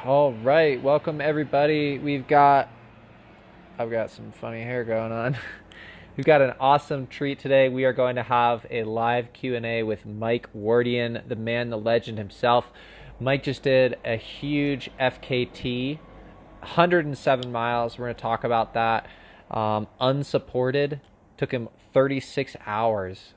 All right, welcome everybody. I've got some funny hair going on. We've got an awesome treat today. We are going to have a live Q&A with Mike Wardian, the man, the legend himself. Mike just did a huge FKT, 107 miles. We're going to talk about that. Unsupported, took him 36 hours.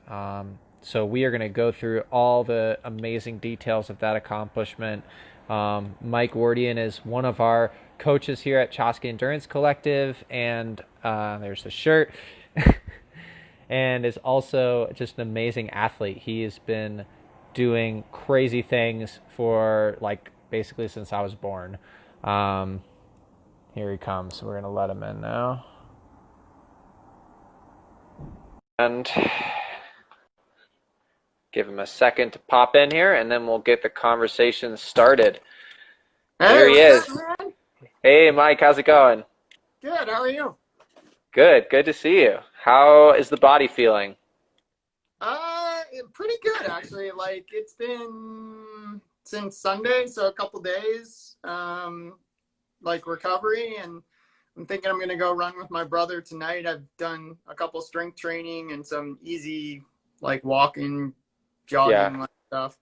So we are going to go through all the amazing details of that accomplishment. Mike Wardian is one of our coaches here at Chaski Endurance Collective, and there's the shirt, and is also just an amazing athlete. He has been doing crazy things for basically since I was born. Here he comes. We're going to let him in now. And give him a second to pop in here, and then we'll get the conversation started. Hey, Here he is. up, man? Hey, Mike, how's it going? Good. How are you? Good to see you. How is the body feeling? Pretty good actually. Like it's been since Sunday, so a couple days, like recovery, and I'm thinking I'm gonna go run with my brother tonight. I've done a couple strength training and some easy like walking, jogging like stuff.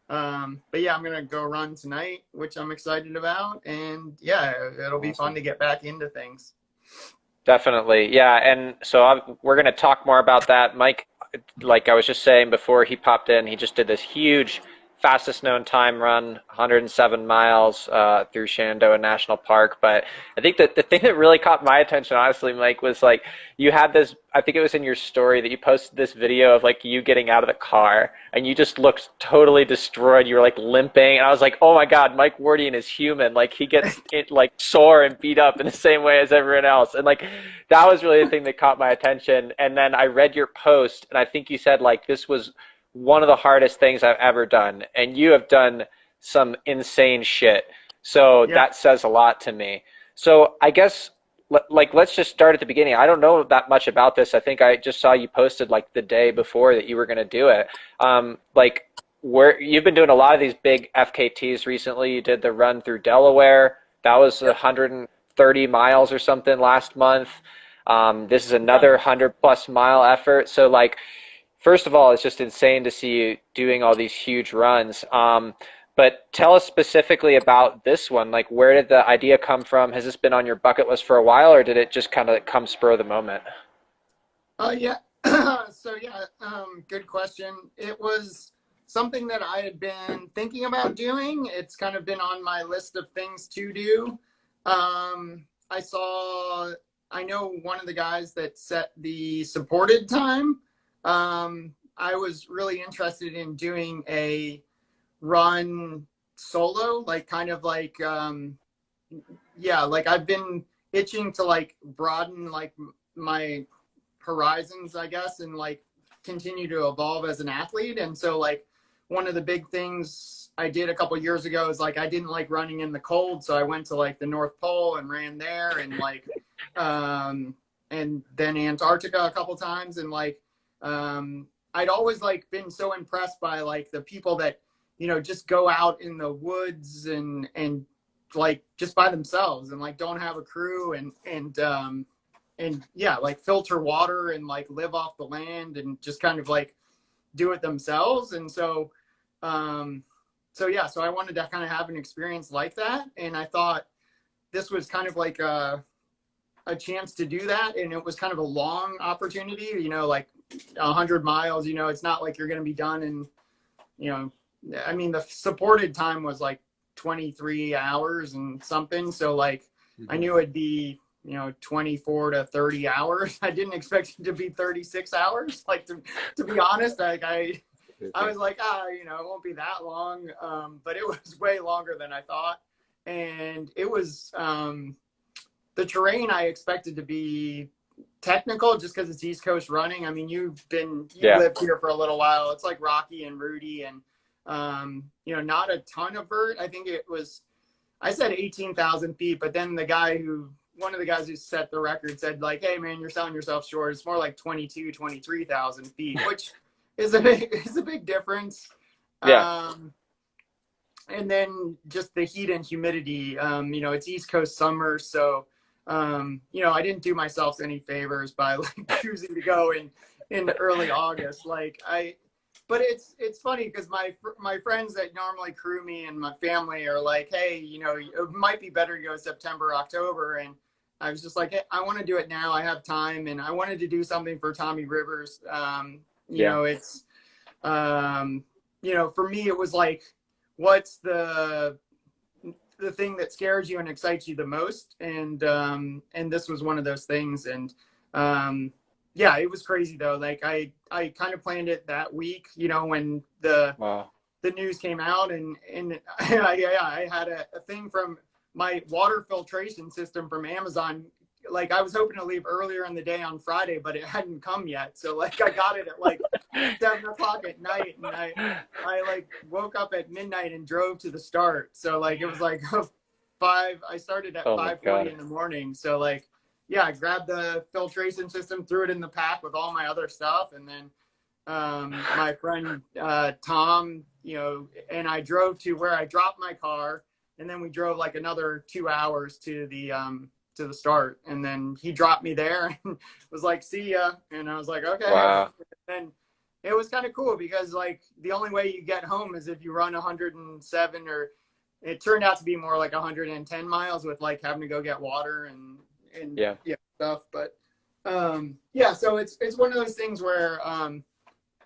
But yeah, I'm gonna go run tonight, which I'm excited about, and yeah, it'll be fun to get back into things. Definitely. Yeah, and so we're going to talk more about that. Mike, like I was just saying before he popped in, he just did this huge, fastest known time run, 107 miles through Shenandoah National Park. But I think that the thing that really caught my attention, honestly, Mike, was like you had this, I think it was in your story that you posted this video of like you getting out of the car and you just looked totally destroyed. You were like limping. And I was like, oh my God, Mike Wardian is human. Like he gets it like sore and beat up in the same way as everyone else. And like that was really the thing that caught my attention. And then I read your post and I think you said like this was one of the hardest things I've ever done. And you have done some insane shit. So Yeah. that says a lot to me. So I guess like let's just start at the beginning. I don't know that much about this. I think I just saw you posted like the day before that you were going to do it. Like where you've been doing a lot of these big FKTs recently. You did the run through Delaware. That was 130 miles or something last month. This is another 100+ mile effort. So like, first of all, it's just insane to see you doing all these huge runs. But tell us specifically about this one. Like, where did the idea come from? Has this been on your bucket list for a while, or did it just kind of come spur of the moment? Yeah. So yeah, good question. It was something that I had been thinking about doing. It's kind of been on my list of things to do. I know one of the guys that set the supported time. I was really interested in doing a run solo, like kind of like, yeah, like I've been itching to like broaden like my horizons, I guess, and like continue to evolve as an athlete. And so like one of the big things I did a couple years ago is like I didn't like running in the cold, so I went to like the North Pole and ran there, and like and then Antarctica a couple times, and like I'd always like been so impressed by like the people that just go out in the woods and like just by themselves and like don't have a crew and yeah, like filter water and like live off the land and just kind of like do it themselves. And so, so I wanted to kind of have an experience like that. And I thought this was kind of like a chance to do that. And it was kind of a long opportunity, like 100 miles, it's not like you're going to be done in, I mean, the supported time was like 23 hours and something. So like, I knew it'd be, 24 to 30 hours. I didn't expect it to be 36 hours. Like to be honest, like I was like, it won't be that long. But it was way longer than I thought. And it was, the terrain I expected to be technical just because it's East Coast running. I mean, you lived here for a little while. It's like rocky and rooty and, not a ton of vert. I think I said 18,000 feet, but then one of the guys who set the record said like, hey man, you're selling yourself short. It's more like 23,000 feet, which is a big difference. Yeah. and then just the heat and humidity. You know, it's East Coast summer, so you know, I didn't do myself any favors by like choosing to go in early August. But it's funny because my friends that normally crew me and my family are like, hey, you know, it might be better to go September, October, and I was just like, hey, I want to do it now. I have time, and I wanted to do something for Tommy Rivers. You know, it's you know, for me, it was like, what's the thing that scares you and excites you the most? And this was one of those things. And yeah, it was crazy though. Like I kind of planned it that week, you know, when the news came out, and I had a thing from my water filtration system from Amazon. Like I was hoping to leave earlier in the day on Friday, but it hadn't come yet. So like I got it at like 7:00 at night, and I like woke up at midnight and drove to the start. So like it was like I started at 5:40 in the morning. So like, yeah, I grabbed the filtration system, threw it in the pack with all my other stuff, and then my friend Tom, you know, and I drove to where I dropped my car, and then we drove like another 2 hours to the start, and then he dropped me there and was like, see ya. And I was like, okay. Wow. And it was kind of cool because like the only way you get home is if you run 107, or it turned out to be more like 110 miles with like having to go get water and stuff. But yeah, so it's one of those things where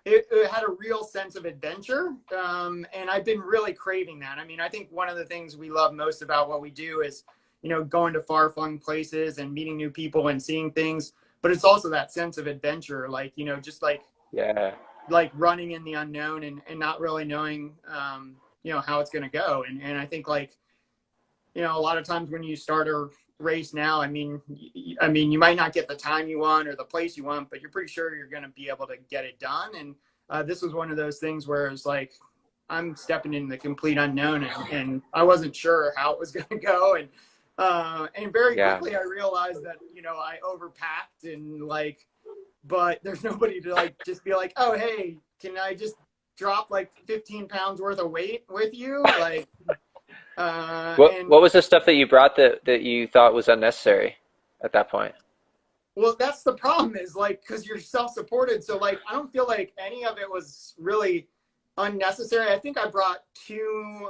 it had a real sense of adventure, and I've been really craving that. I mean, I think one of the things we love most about what we do is, you know, going to far-flung places and meeting new people and seeing things, but it's also that sense of adventure, like, you know, just like like running in the unknown and not really knowing you know, how it's going to go. And I think, like, you know, a lot of times when you start a race now, I mean, you might not get the time you want or the place you want, but you're pretty sure you're going to be able to get it done. And this was one of those things where it's like, I'm stepping into the complete unknown, and I wasn't sure how it was going to go. And very quickly I realized that, you know, I overpacked, and like, but there's nobody to like just be like, oh, hey, can I just drop like 15 pounds worth of weight with you? Like, what was the stuff that you brought that you thought was unnecessary at that point? Well, that's the problem, is like, because you're self-supported. So like, I don't feel like any of it was really unnecessary. I think I brought too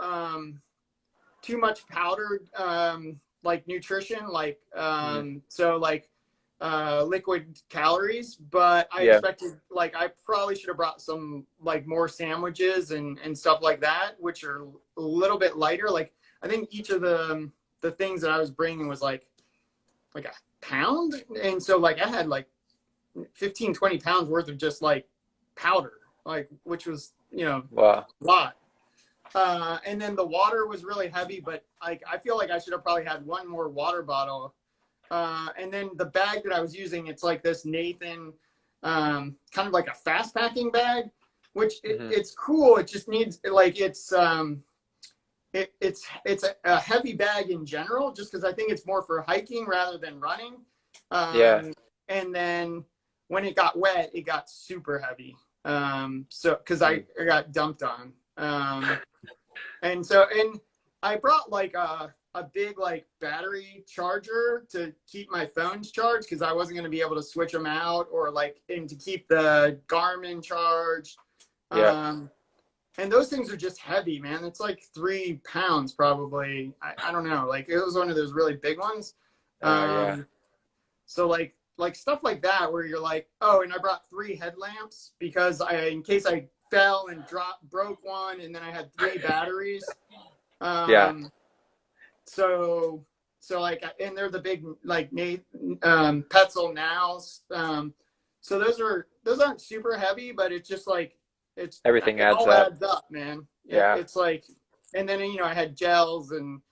much powdered like nutrition, like so like liquid calories, but I expected, like, I probably should have brought some like more sandwiches and stuff like that, which are a little bit lighter. Like I think each of the things that I was bringing was like a pound, and so like I had like 15-20 pounds worth of just like powder, like, which was, you know, a lot. And then the water was really heavy, but like I feel like I should have probably had one more water bottle. And then the bag that I was using, it's like this Nathan, kind of like a fast packing bag, which it's cool. It just needs, like, it's a heavy bag in general, just because I think it's more for hiking rather than running. And then when it got wet, it got super heavy. So because I got dumped on. And I brought like a big like battery charger to keep my phones charged, because I wasn't going to be able to switch them out, or like, and to keep the Garmin charged. And those things are just heavy, man. It's like 3 pounds probably. I don't know. Like, it was one of those really big ones. So like stuff like that, where you're like, oh, and I brought 3 headlamps because in case I fell and broke one, and then I had 3 batteries. So like, and they're the big like Petzl nows. So those aren't super heavy, but it's just like, Everything adds up, man. It's like, and then, you know, I had gels, and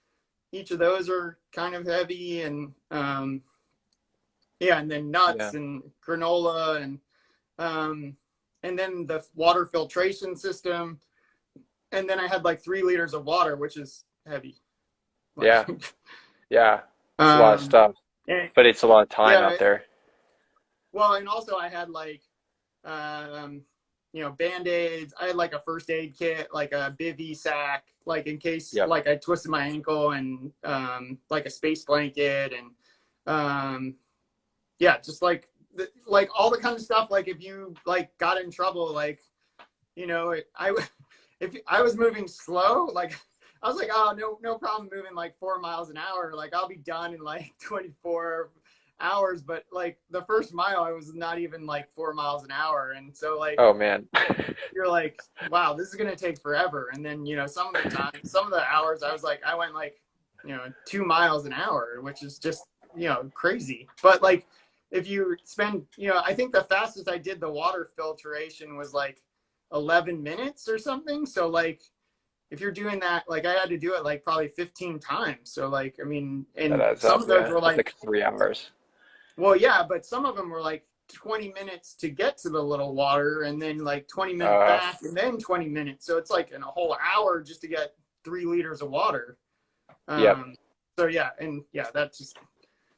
each of those are kind of heavy, and and then nuts and granola, and then the water filtration system, and then I had like 3 liters of water, which is heavy. It's a lot of stuff, but it's a lot of time out there. Well, and also I had like Band-Aids. I had like a first aid kit, like a bivy sack, like in case Yep. like I twisted my ankle, and like a space blanket, and just like all the kind of stuff. Like if you like got in trouble, like if I was moving slow, like I was like, oh, no problem moving like 4 miles an hour. Like I'll be done in like 24 hours. But like the first mile, I was not even like 4 miles an hour. And so like, oh man, you're like, wow, this is going to take forever. And then, some of the hours I was like, I went like, 2 miles an hour, which is just, crazy. But like, if you spend, I think the fastest I did the water filtration was like 11 minutes or something. So like, if you're doing that, like I had to do it like probably 15 times. So like, I mean, and some of those were like 3 hours. Well, yeah, but some of them were like 20 minutes to get to the little water, and then like 20 minutes back, and then 20 minutes. So it's like in a whole hour just to get 3 liters of water. So yeah, and yeah,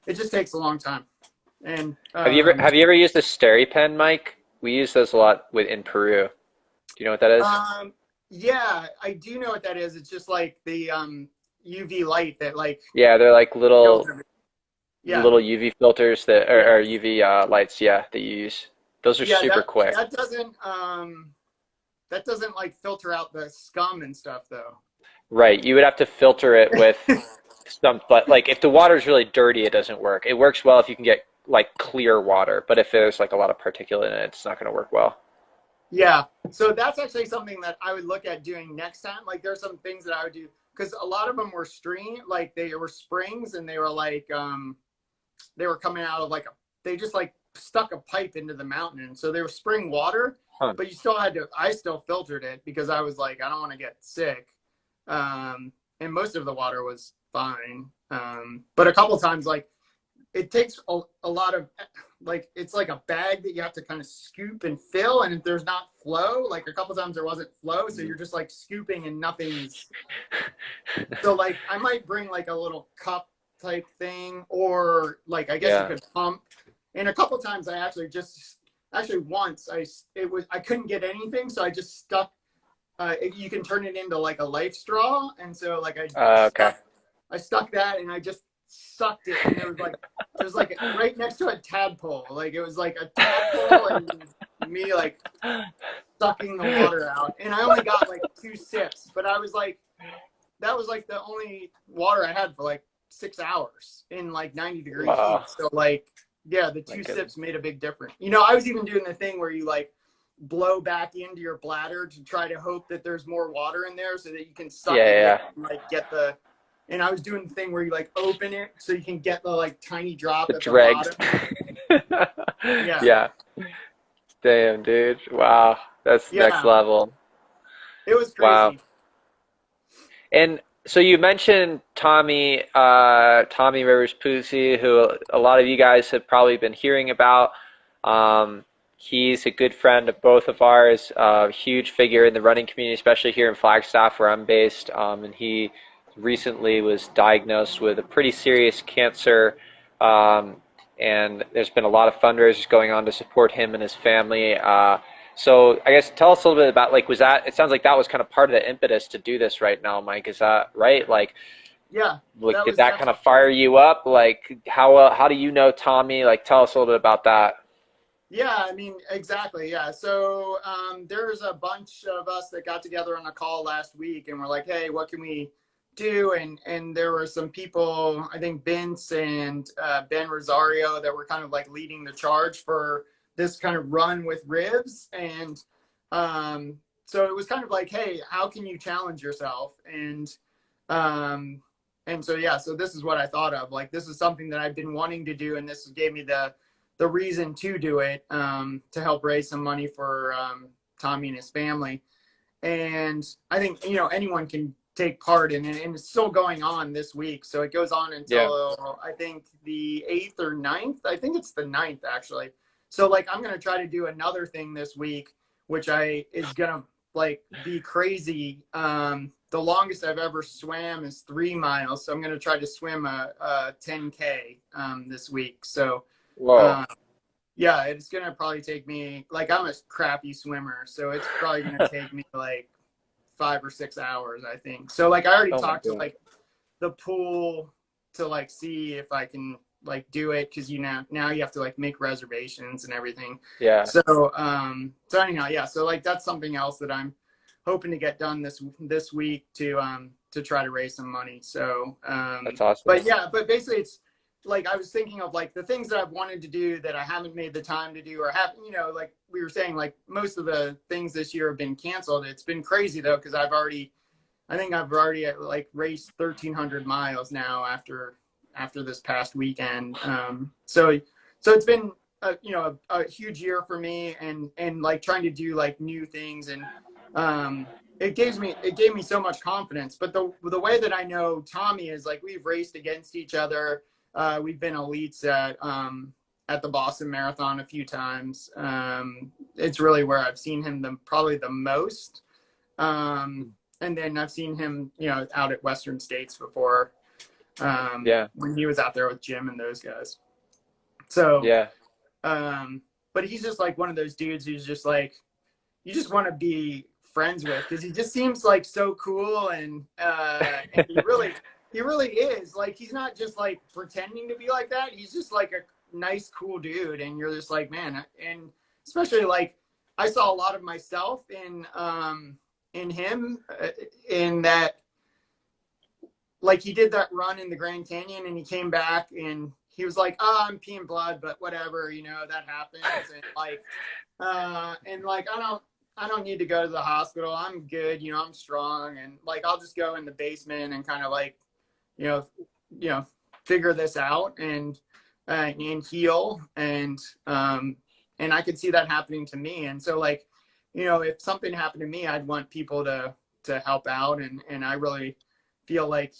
it just takes a long time. And have you ever used a SteriPen, Mike? We use those a lot in Peru. Do you know what that is? Yeah, I do know what that is. It's just like the UV light that like. Yeah, they're like little UV filters that or UV lights. Yeah, that you use. Those are super quick. That doesn't like filter out the scum and stuff though. Right, you would have to filter it with but like if the water is really dirty, it doesn't work. It works well if you can get like clear water, but if there's like a lot of particulate in it, it's not going to work well. Yeah, so that's actually something that I would look at doing next time. Like there's some things that I would do, because a lot of them were like they were springs, and they were like they were coming out of like they just like stuck a pipe into the mountain, and so they were spring water. But you still I still filtered it because I was like, I don't want to get sick. And most of the water was fine. But a couple times, like it takes a lot of, like, it's like a bag that you have to kind of scoop and fill. And if there's not flow, like a couple times there wasn't flow. So you're just like scooping and nothing's. So like, I might bring like a little cup type thing, or like, I guess you could pump. And a couple times I once I couldn't get anything. So I just stuck, you can turn it into like a life straw. And so like I stuck that, and I just sucked it, and it was like right next to a tadpole. Like it was like a tadpole and me like sucking the water out. And I only got like 2 sips, but I was like, that was like the only water I had for like 6 hours in like 90-degree heat. So like, yeah, the 2 sips made a big difference. I was even doing the thing where you like blow back into your bladder to try to hope that there's more water in there so that you can suck it and like get the. And I was doing the thing where you like open it so you can get the like tiny drop at dregs. The bottom. Yeah. Damn, dude. Wow. That's next level. It was crazy. Wow. And so you mentioned Tommy Rivers Pucci, who a lot of you guys have probably been hearing about. He's a good friend of both of ours, a huge figure in the running community, especially here in Flagstaff where I'm based. And he recently was diagnosed with a pretty serious cancer, and there's been a lot of fundraisers going on to support him and his family. So I guess tell us a little bit about, like, it sounds like that was kind of part of the impetus to do this right now, Mike. Is that right? Like, like, did that kind of fire you up? Like, how do you know Tommy? Like, tell us a little bit about that. Yeah, I mean, exactly. Yeah. So there's a bunch of us that got together on a call last week, and we're like, hey, what can we do? And there were some people, I think Vince and Ben Rosario, that were kind of like leading the charge for this kind of run with ribs. And so it was kind of like, hey, how can you challenge yourself? And so so this is what I thought of. Like, this is something that I've been wanting to do, and this gave me the reason to do it, to help raise some money for Tommy and his family. And I think anyone can take part in it, and it's still going on this week. So it goes on until I think the 8th or 9th. I think it's the 9th actually. So like, I'm going to try to do another thing this week, which is going to like be crazy. The longest I've ever swam is 3 miles. So I'm going to try to swim a 10K this week. So yeah, it's going to probably take me, like, I'm a crappy swimmer, so it's probably going to take me like 5 or 6 hours, I think. So like I already Oh my talked to God. like the pool to like see if I can like do it, because now you have to like make reservations and everything. Yeah. So so anyhow, yeah, so like that's something else that I'm hoping to get done this week to try to raise some money. So That's awesome. but yeah, but basically it's like I was thinking of like the things that I've wanted to do that I haven't made the time to do, or have, you know, like we were saying, like most of the things this year have been canceled. It's been crazy though, because I think I've already like raced 1,300 miles now after this past weekend. So it's been you know, a huge year for me, and like trying to do like new things, and it gave me so much confidence. But the way that I know Tommy is, like, we've raced against each other. We've been elites at the Boston Marathon a few times. It's really where I've seen him probably the most. And then I've seen him, you know, out at Western States before, when he was out there with Jim and those guys. So, Yeah. but he's just like one of those dudes who's just like, you just want to be friends with, because he just seems like so cool, and he really is. Like, he's not just like pretending to be like that. He's just like a nice, cool dude, and you're just like, man. And especially like I saw a lot of myself in him, in that, like, he did that run in the Grand Canyon, and he came back and he was like, oh, I'm peeing blood, but whatever, you know, that happens. And like I don't need to go to the hospital. I'm good, you know, I'm strong, and like I'll just go in the basement and kind of like, you know, figure this out and heal, and I could see that happening to me. And so, like, you know, if something happened to me, I'd want people to help out, and I really feel like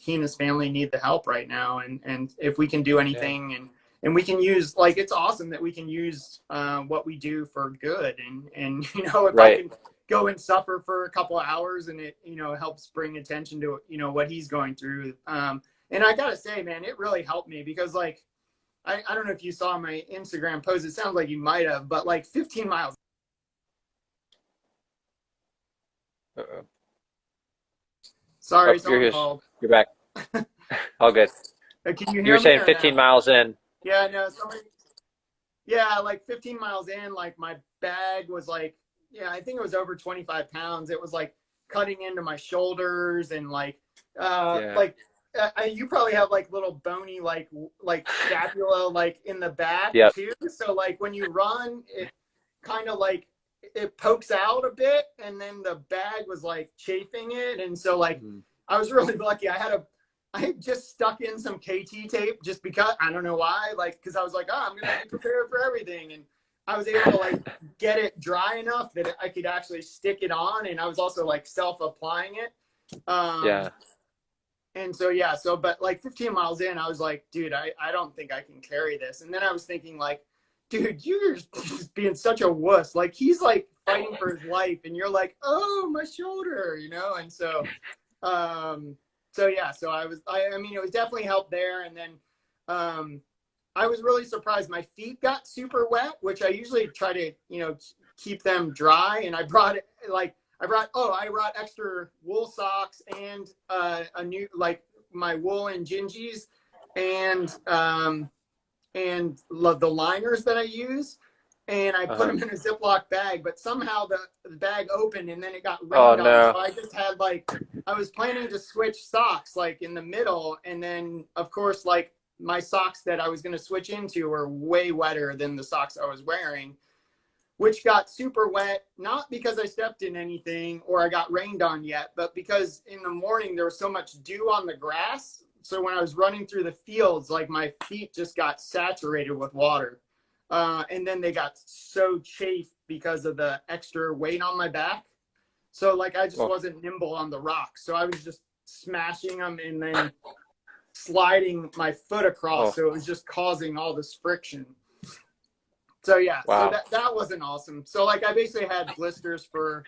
he and his family need the help right now, and if we can do anything, and we can use, like, it's awesome that we can use what we do for good, and you know, if I can go and suffer for a couple of hours, and it, you know, helps bring attention to, you know, what he's going through, and I gotta say, man, it really helped me, because like I don't know if you saw my Instagram post. It sounds like you might have, but like 15 miles. Uh-oh. Sorry, Oh, someone called. You're back. All good. Can you hear me? You were saying 15 miles in. Yeah, no, yeah, like 15 miles in, like my bag was like, yeah, I think it was over 25 pounds. It was like cutting into my shoulders, and like, you probably have like little bony, like scapula, like in the back too. So like when you run, it kind of like, it pokes out a bit, and then the bag was like chafing it. And so like, I was really lucky. I had just stuck in some KT tape, just because, I don't know why, like, because I was like, oh, I'm gonna be prepared for everything, and I was able to like get it dry enough that I could actually stick it on, and I was also like self-applying it. And so yeah, but like 15 miles in, I was like, dude, I don't think I can carry this. And then I was thinking, like, dude, you're just being such a wuss. Like, he's like fighting for his life, and you're like, oh, my shoulder, you know? And so, yeah, so I mean, it was definitely helped there. And then, I was really surprised. My feet got super wet, which I usually try to, you know, keep them dry. And I brought extra wool socks, and, a new, like, my wool and gingies, and the liners that I use, and I put them in a Ziploc bag, but somehow the bag opened, and then it got rained on. So I just had, like, I was planning to switch socks like in the middle, and then of course, like, my socks that I was going to switch into were way wetter than the socks I was wearing, which got super wet, not because I stepped in anything or I got rained on yet, but because in the morning there was so much dew on the grass. So when I was running through the fields, like, my feet just got saturated with water. And then they got so chafed because of the extra weight on my back. So like, I just wasn't nimble on the rocks. So I was just smashing them and then sliding my foot across. So it was just causing all this friction. So yeah, so that wasn't awesome. So like, I basically had blisters for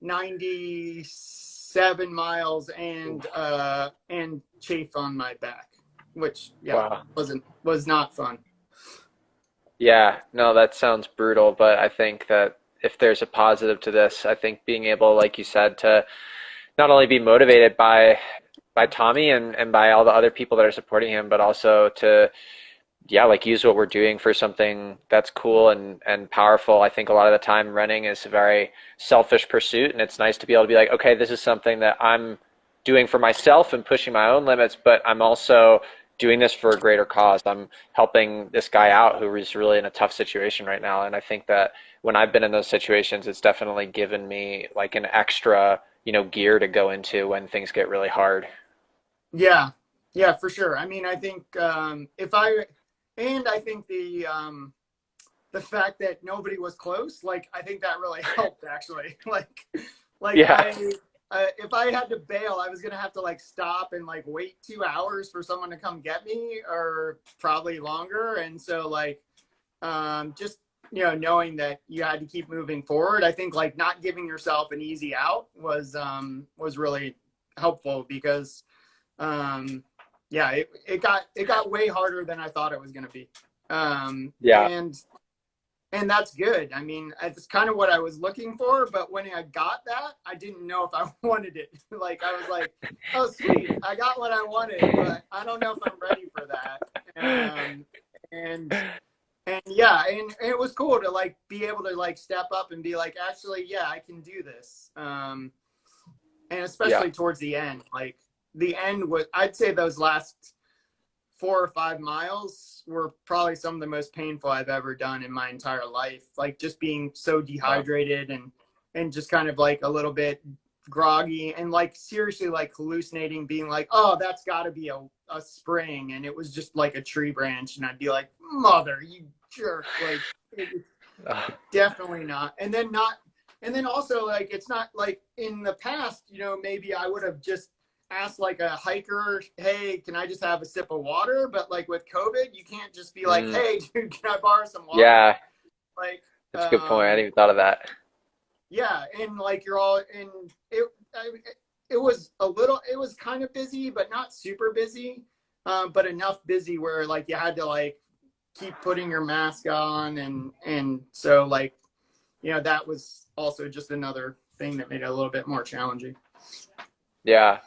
97 miles and chafe on my back, which was not fun. Yeah, no, that sounds brutal, but I think that if there's a positive to this, I think being able, like you said, to not only be motivated by Tommy and by all the other people that are supporting him, but also to, yeah, like use what we're doing for something that's cool and powerful. I think a lot of the time running is a very selfish pursuit, and it's nice to be able to be like, okay, this is something that I'm doing for myself and pushing my own limits, but I'm also doing this for a greater cause. I'm helping this guy out who is really in a tough situation right now. And I think that when I've been in those situations, it's definitely given me like an extra, gear to go into when things get really hard. Yeah, yeah, for sure. I mean, I think I think the fact that nobody was close, like I think that really helped actually. Like Yeah. if I had to bail, I was gonna have to like stop and like wait 2 hours for someone to come get me, or probably longer. And so like just knowing that you had to keep moving forward, I think like not giving yourself an easy out was really helpful, because yeah, it got way harder than I thought it was going to be. Yeah. And that's good. I mean, it's kind of what I was looking for, but when I got that, I didn't know if I wanted it. Like, I was like, oh, sweet, I got what I wanted, but I don't know if I'm ready for that. And yeah, and it was cool to like be able to like step up and be like, actually, yeah, I can do this. And especially towards the end, like the end was, I'd say those last 4 or 5 miles were probably some of the most painful I've ever done in my entire life. Like just being so dehydrated and just kind of like a little bit groggy and like seriously like hallucinating, being like, oh, that's got to be a spring, and it was just like a tree branch, and I'd be like, mother, you jerk, like it was definitely not. And then also like it's not like in the past, maybe I would have just asked like a hiker, hey, can I just have a sip of water? But like with COVID, you can't just be like, hey dude, can I borrow some water? Yeah, Like that's a good point. I hadn't even thought of that. yeah, and like you're all in it. It was kind of busy, but not super busy, but enough busy where like you had to like keep putting your mask on, and so like that was also just another thing that made it a little bit more challenging. Yeah.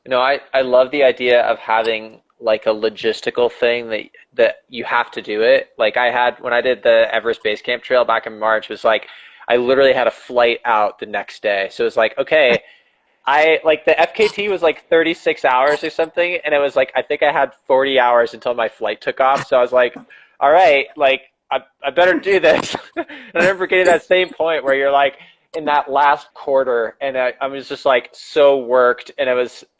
I love the idea of having like a logistical thing that you have to do it. Like I had when I did the Everest Base Camp Trail back in March, it was like I literally had a flight out the next day. So it was like, okay, I like the FKT was like 36 hours or something, and it was like I think I had 40 hours until my flight took off. So I was like, all right, like I better do this. And I remember getting that same point where you're like in that last quarter, and I was just like so worked, and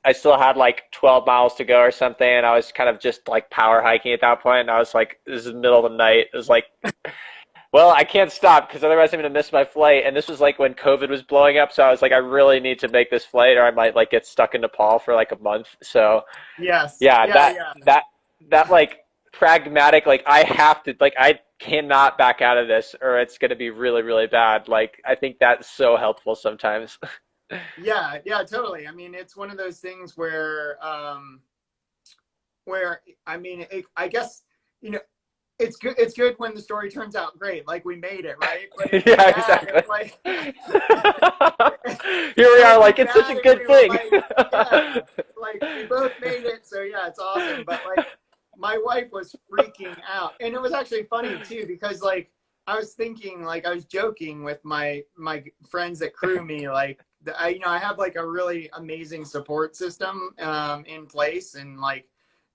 I still had like 12 miles to go or something, and I was kind of just like power hiking at that point, and I was like, this is the middle of the night. It was like, well, I can't stop because otherwise I'm going to miss my flight. And this was like when COVID was blowing up. So I was like, I really need to make this flight or I might like get stuck in Nepal for like a month. So Yes. yeah, Yeah. that like pragmatic, like I have to, like I cannot back out of this or it's going to be really, really bad. Like I think that's so helpful sometimes. Yeah, totally. I mean, it's one of those things where I mean, I guess, it's good when the story turns out great, like we made it, right? But it's Yeah, bad, exactly. it's like Here we are, like it's such a good thing. like, yeah, like we both made it, so yeah, it's awesome. But like my wife was freaking out, and it was actually funny too, because like I was thinking, like I was joking with my friends that crew me, like I have like a really amazing support system in place, and like.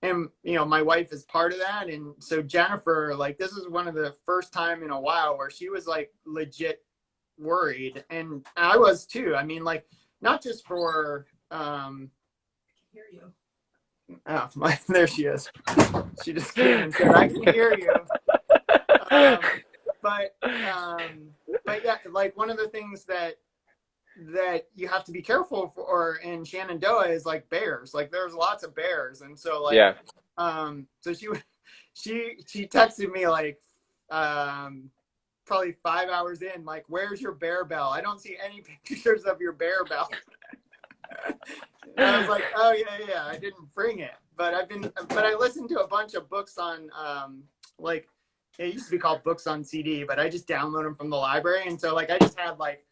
And, my wife is part of that. And so Jennifer, like, this is one of the first time in a while where she was like legit worried. And I was too. I mean, like, not just for, I can hear you. Oh, there she is. She just came and said, I can hear you. But yeah, like one of the things that you have to be careful for in Shenandoah is like bears. Like there's lots of bears, and so like Yeah. So she texted me like probably 5 hours in, like, where's your bear bell? I don't see any pictures of your bear bell. And I was like, oh yeah, I didn't bring it, but I listened to a bunch of books on like it used to be called books on CD, but I just download them from the library. And so like, I just had like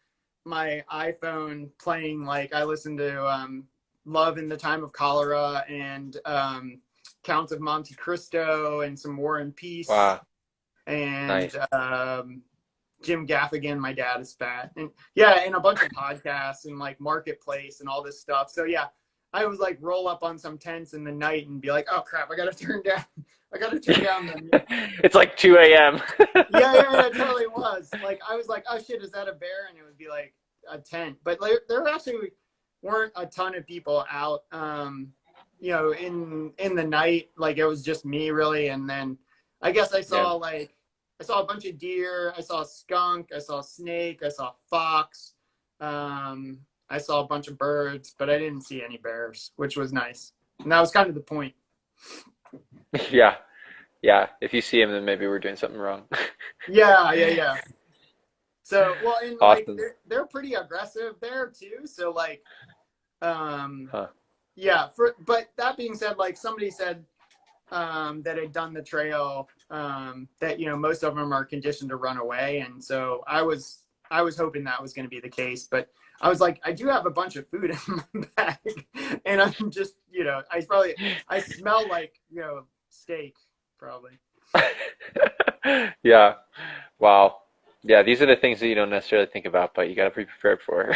my iPhone playing, like I listened to Love in the Time of Cholera and Counts of Monte Cristo and some War and Peace. Wow. And Nice. Jim Gaffigan, My Dad is Fat. And yeah, and a bunch of podcasts and like Marketplace and all this stuff. So yeah, I was like roll up on some tents in the night and be like, oh crap, I gotta turn down the It's like 2 a.m. yeah, it totally was. Like I was like, oh shit, is that a bear? And it would be like a tent. But like, there actually weren't a ton of people out you know, in the night. Like it was just me really. And then I guess I saw a bunch of deer, I saw a skunk, I saw a snake, I saw a fox, I saw a bunch of birds, but I didn't see any bears, which was nice. And that was kind of the point. Yeah. Yeah. If you see him, then maybe we're doing something wrong. Yeah. So, well, and like Awesome. they're pretty aggressive there too. So like, Huh. yeah. But that being said, like somebody said that had done the trail, that you know most of them are conditioned to run away, and so I was hoping that was going to be the case. But I was like, I do have a bunch of food in my bag, and I'm just, you know, I smell like, you know, steak probably. Yeah. Wow. Yeah, these are the things that you don't necessarily think about, but you got to be prepared for.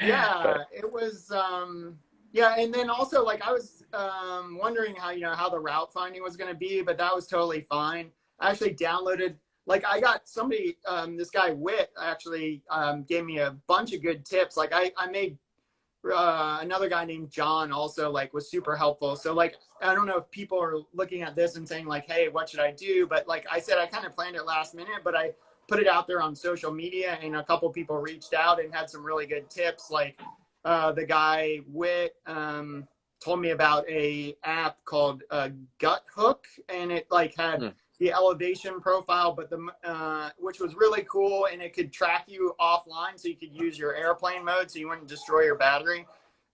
Yeah, But it was yeah, and then also like I was wondering how, you know, how the route finding was going to be, but that was totally fine. I actually downloaded, like I got somebody, this guy Witt actually gave me a bunch of good tips. Like I made another guy named John also like was super helpful. So like I don't know if people are looking at this and saying like, hey, what should I do? But like I said, I kind of planned it last minute, but I put it out there on social media, and a couple people reached out and had some really good tips. Like the guy Witt told me about a app called Gut Hook, and it like had the elevation profile, but the which was really cool, and it could track you offline, so you could use your airplane mode, so you wouldn't destroy your battery.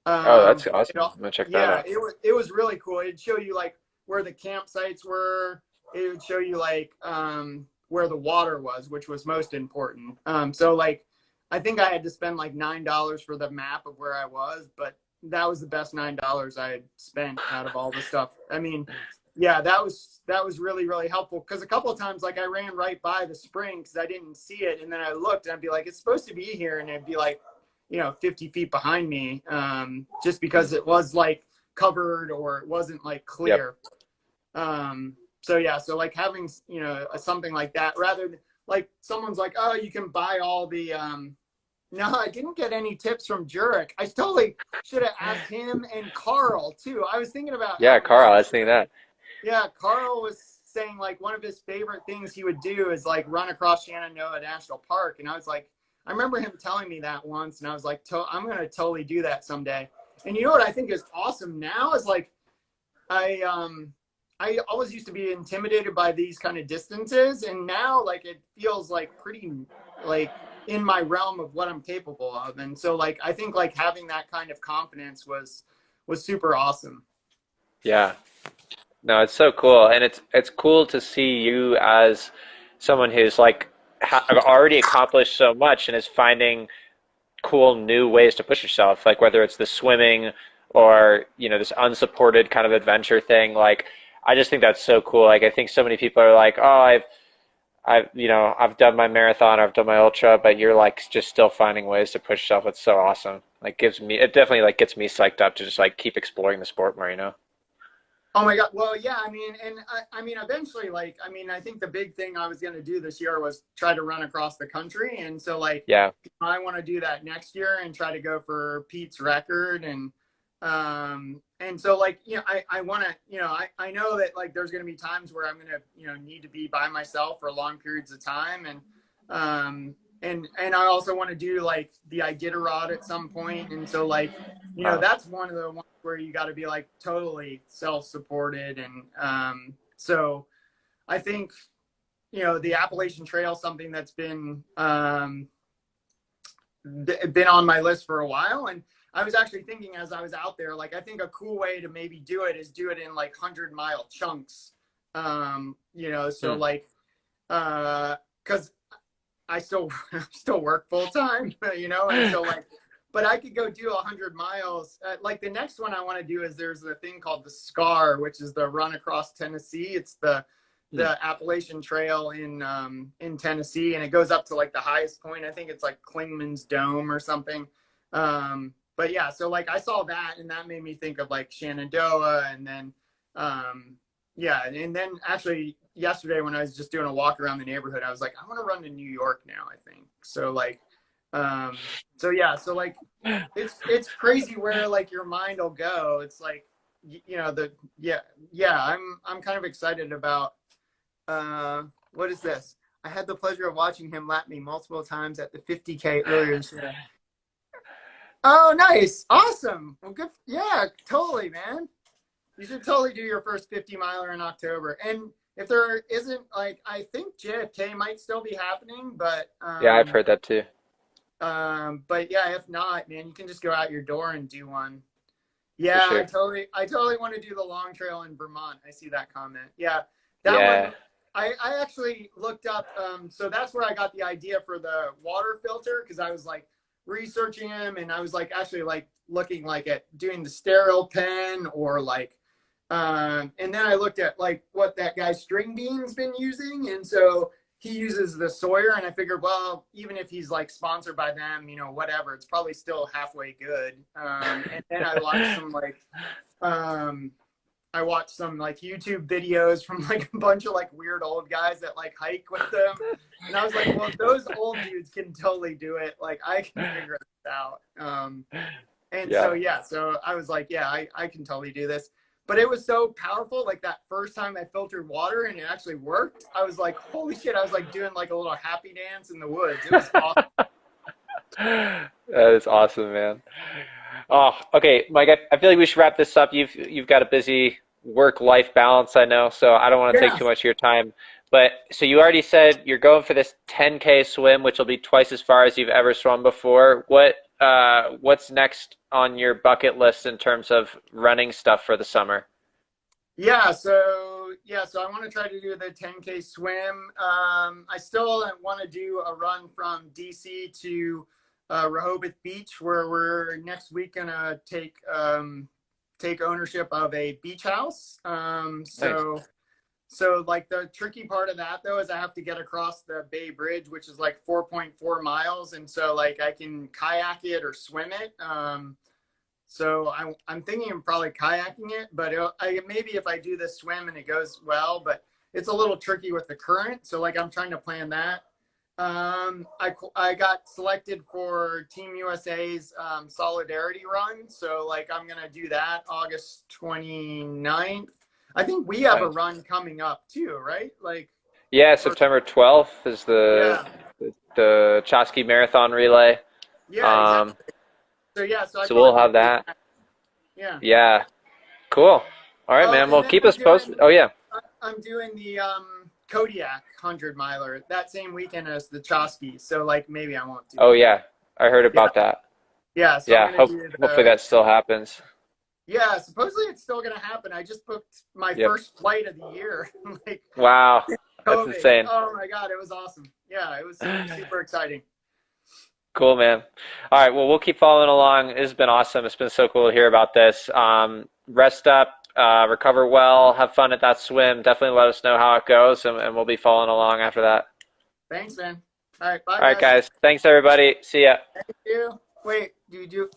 oh, that's awesome. I'm gonna check that Yeah, out. it was really cool. It'd show you like where the campsites were. It would show you like where the water was, which was most important. So like I think I had to spend like $9 for the map of where I was, but that was the best $9 I had spent out of all the stuff. I mean, yeah, that was really, really helpful, because a couple of times like I ran right by the spring because I didn't see it, and then I looked and I'd be like, it's supposed to be here, and it'd be like, you know, 50 feet behind me, just because it was like covered or it wasn't like clear. Yep. So yeah, so like having, you know, something like that, rather than like someone's like, oh, you can buy all the no, I didn't get any tips from Jurek. I totally should have asked him and Carl too. I was thinking about Yeah, having Carl, them. I was thinking that. Yeah, Carl was saying like one of his favorite things he would do is like run across Shenandoah National Park, and I was like, I remember him telling me that once, and I was like, I'm gonna totally do that someday. And you know what I think is awesome now is like I always used to be intimidated by these kind of distances, and now like it feels like pretty like in my realm of what I'm capable of. And so like I think like having that kind of confidence was super awesome. Yeah. No, it's so cool, and it's cool to see you as someone who's like already accomplished so much and is finding cool new ways to push yourself, like whether it's the swimming or, you know, this unsupported kind of adventure thing. Like, I just think that's so cool. Like, I think so many people are like, oh, you know, I've done my marathon, I've done my ultra, but you're like just still finding ways to push yourself. It's so awesome. Like, it definitely like gets me psyched up to just like keep exploring the sport more, you know? Oh my God. Well, yeah, I mean, and I mean, eventually, like, I mean, I think the big thing I was going to do this year was try to run across the country. And so like, Yeah. I want to do that next year and try to go for Pete's record. And so like, you know, I want to, you know, I know that like, there's going to be times where I'm going to, you know, need to be by myself for long periods of time. And I also want to do like the Iditarod at some point. And so like, you know, that's one of the ones where you got to be like totally self-supported. And so I think, you know, the Appalachian Trail, something that's been on my list for a while. And I was actually thinking as I was out there, like, I think a cool way to maybe do it is do it in like 100-mile chunks. You know, so like, Because I still work full time, you know, and so like, but I could go do 100 miles. Like the next one I want to do is there's a thing called the SCAR, which is the run across Tennessee. It's the Appalachian Trail in Tennessee, and it goes up to like the highest point. I think it's like Klingman's Dome or something. But yeah, so like I saw that, and that made me think of like Shenandoah, and then yeah, and then actually yesterday when I was just doing a walk around the neighborhood, I was like, I want to run to New York now, I think. So like, so yeah, so like, it's crazy where like your mind will go. It's like, you know, I'm kind of excited about, what is this? I had the pleasure of watching him lap me multiple times at the 50K earlier this year. Oh, nice. Awesome. Well, good. Yeah, totally, man. You should totally do your first 50 miler in October. And if there isn't, like, I think JFK might still be happening, but Yeah, I've heard that too. but yeah, if not, man, you can just go out your door and do one. For Yeah, sure. I totally want to do the long trail in Vermont. I see that comment. Yeah, that Yeah. one. I actually looked up. So that's where I got the idea for the water filter, because I was like researching them, and I was like actually like looking like at doing the sterile pen or like. And then I looked at like what that guy String Bean's been using, and so he uses the Sawyer, and I figured, well, even if he's like sponsored by them, you know, whatever, it's probably still halfway good. And then I watched some like YouTube videos from like a bunch of like weird old guys that like hike with them, and I was like, well, if those old dudes can totally do it, like I can figure this out. And Yeah. so yeah, so I was like, yeah, I can totally do this. But it was so powerful, like that first time I filtered water and it actually worked. I was like, holy shit, I was like doing like a little happy dance in the woods. It was awesome. That is awesome, man. Oh, okay, Mike. I feel like we should wrap this up. You've got a busy work-life balance, I know, so I don't want to take Yeah. too much of your time. But so you already said you're going for this 10K swim, which will be twice as far as you've ever swum before. What's next on your bucket list in terms of running stuff for the summer? So I want to try to do the 10K swim. I still want to do a run from DC to Rehoboth Beach, where we're next week gonna take ownership of a beach house. Nice. So like the tricky part of that though is I have to get across the Bay Bridge, which is like 4.4 miles, and so like I can kayak it or swim it. So I'm thinking of probably kayaking it, but maybe if I do this swim and it goes well, but it's a little tricky with the current. So like I'm trying to plan that. I got selected for Team USA's Solidarity Run. So like I'm going to do that August 29th. I think we have a Nice. run coming up too, right? Like, Yeah, or, September 12th is yeah, the Chaski Marathon Relay. yeah, Um, exactly. So yeah, so I so probably we'll want have to do that. that. Yeah. Yeah, cool. All right, Oh, man. and Well, then keep us posted. Oh yeah. I'm doing the Kodiak 100 miler that same weekend as the Chaski. So like maybe I won't do Oh that. yeah. I heard Yeah. about that. Yeah, so I'm Yeah. gonna do Hopefully the that still happens. yeah, supposedly it's still gonna happen. I just booked my Yep. first flight of the year. Like Wow. That's COVID. insane. Oh my god, it was awesome. Yeah, it was super exciting. Cool, man. All right. Well, we'll keep following along. This has been awesome. It's been so cool to hear about this. Rest up, recover well, have fun at that swim. Definitely let us know how it goes, and we'll be following along after that. Thanks, man. All right, bye All right, guys. guys. Thanks, everybody. See ya. Thank you. Wait, do you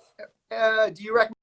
recommend